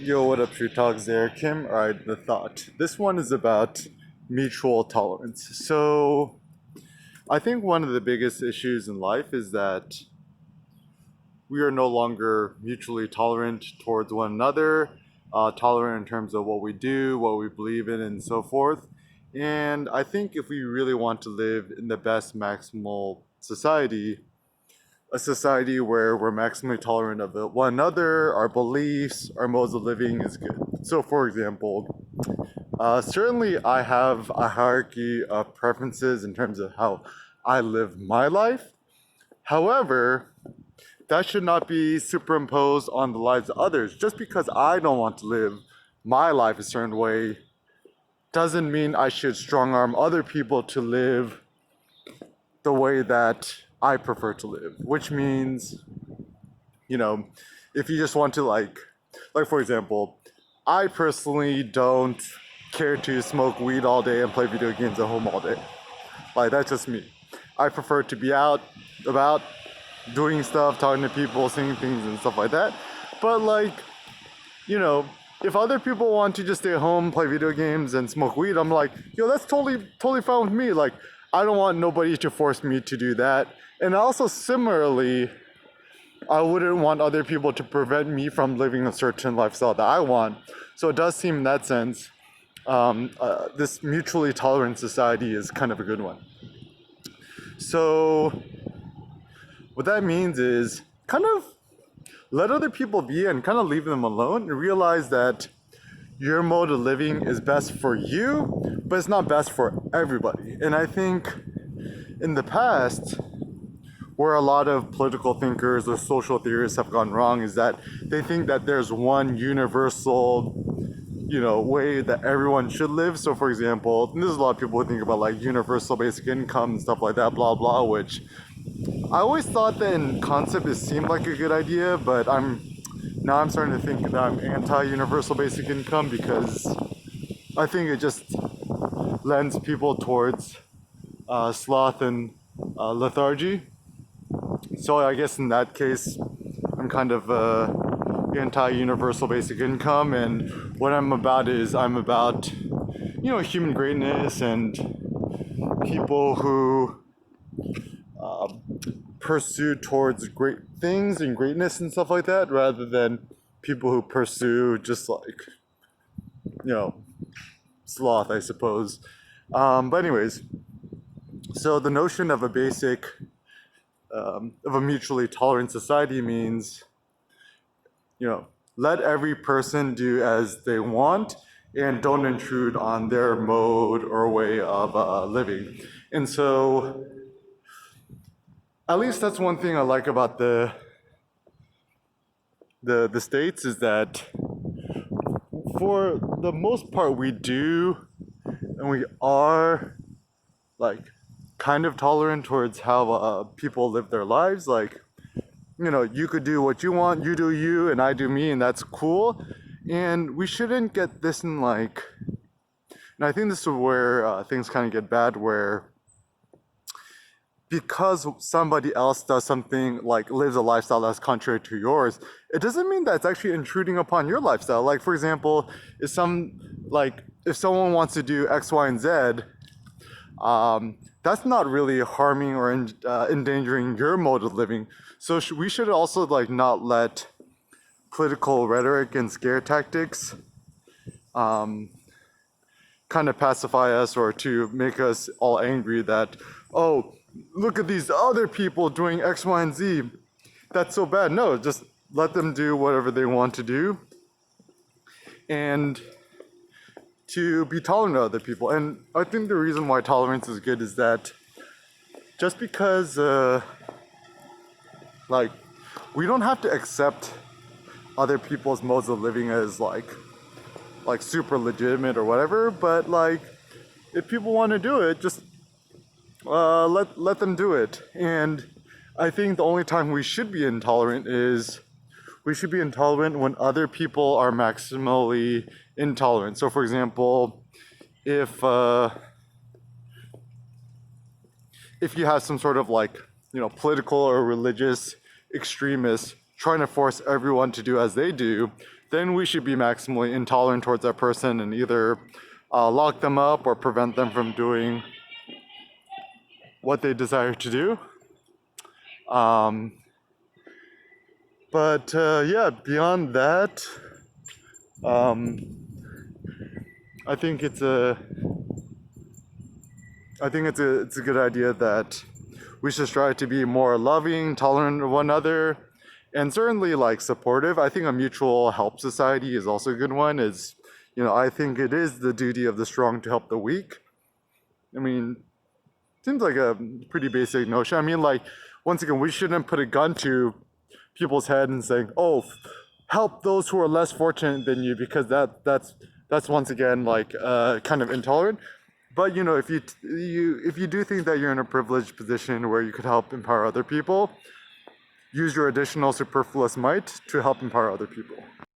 Yo, what up, Street Talks there, Kim? Alright, the thought. This one is about mutual tolerance. So, I think one of the biggest issues in life is that we are no longer mutually tolerant towards one another, tolerant in terms of what we do, what we believe in, and so forth. And I think if we really want to live in the best maximal society, a society where we're maximally tolerant of one another, our beliefs, our modes of living is good. So, for example, certainly I have a hierarchy of preferences in terms of how I live my life. However, that should not be superimposed on the lives of others. Just because I don't want to live my life a certain way doesn't mean I should strong arm other people to live the way that I prefer to live, which means, if you just want to like for example, I personally don't care to smoke weed all day and play video games at home all day. Like, that's just me. I prefer to be out about doing stuff, talking to people, seeing things and stuff like that. But if other people want to just stay home, play video games and smoke weed, I'm like, yo, that's totally fine with me. Like, I don't want nobody to force me to do that. And also, similarly, I wouldn't want other people to prevent me from living a certain lifestyle that I want. So it does seem in that sense, this mutually tolerant society is kind of a good one. So what that means is kind of let other people be and kind of leave them alone and realize that your mode of living is best for you, but it's not best for everybody. And I think in the past, where a lot of political thinkers or social theorists have gone wrong is that they think that there's one universal, way that everyone should live. So, for example, there's a lot of people who think about like universal basic income and stuff like that, blah blah, which I always thought that in concept it seemed like a good idea, but I'm starting to think that I'm anti-universal basic income because I think it just lends people towards sloth and lethargy. So I guess in that case, I'm kind of anti-universal basic income, and what I'm about is I'm about, human greatness and people who pursue towards great things and greatness and stuff like that, rather than people who pursue just sloth, I suppose. But anyways, so the notion of a mutually tolerant society means, let every person do as they want and don't intrude on their mode or way of living. And so, at least that's one thing I like about the States is that for the most part we do and we are kind of tolerant towards how people live their lives. Like, you could do what you want, you do you, and I do me, and that's cool. And we shouldn't get this and I think this is where things kind of get bad, where because somebody else does something like lives a lifestyle that's contrary to yours, it doesn't mean that it's actually intruding upon your lifestyle. Like, for example, if someone wants to do X, Y, and Z, that's not really harming or endangering your mode of living. So we should also not let political rhetoric and scare tactics kind of pacify us or to make us all angry that, oh, look at these other people doing X, Y, and Z. That's so bad. No, just let them do whatever they want to do. And to be tolerant of other people. And I think the reason why tolerance is good is that just because we don't have to accept other people's modes of living as like super legitimate or whatever, but if people want to do it, just let them do it. And I think the only time we should be intolerant is we should be intolerant when other people are maximally intolerant. So, for example, if you have some sort of political or religious extremists trying to force everyone to do as they do, then we should be maximally intolerant towards that person and either lock them up or prevent them from doing what they desire to do. But yeah, beyond that, I think it's a good idea that we should strive to be more loving, tolerant of one another, and certainly like supportive. I think a mutual help society is also a good one. I think it is the duty of the strong to help the weak. I mean, seems like a pretty basic notion. I mean, like, once again, we shouldn't put a gun to people's head and saying, "Oh, help those who are less fortunate than you," because that's once again like kind of intolerant. But if you do think that you're in a privileged position where you could help empower other people, use your additional superfluous might to help empower other people.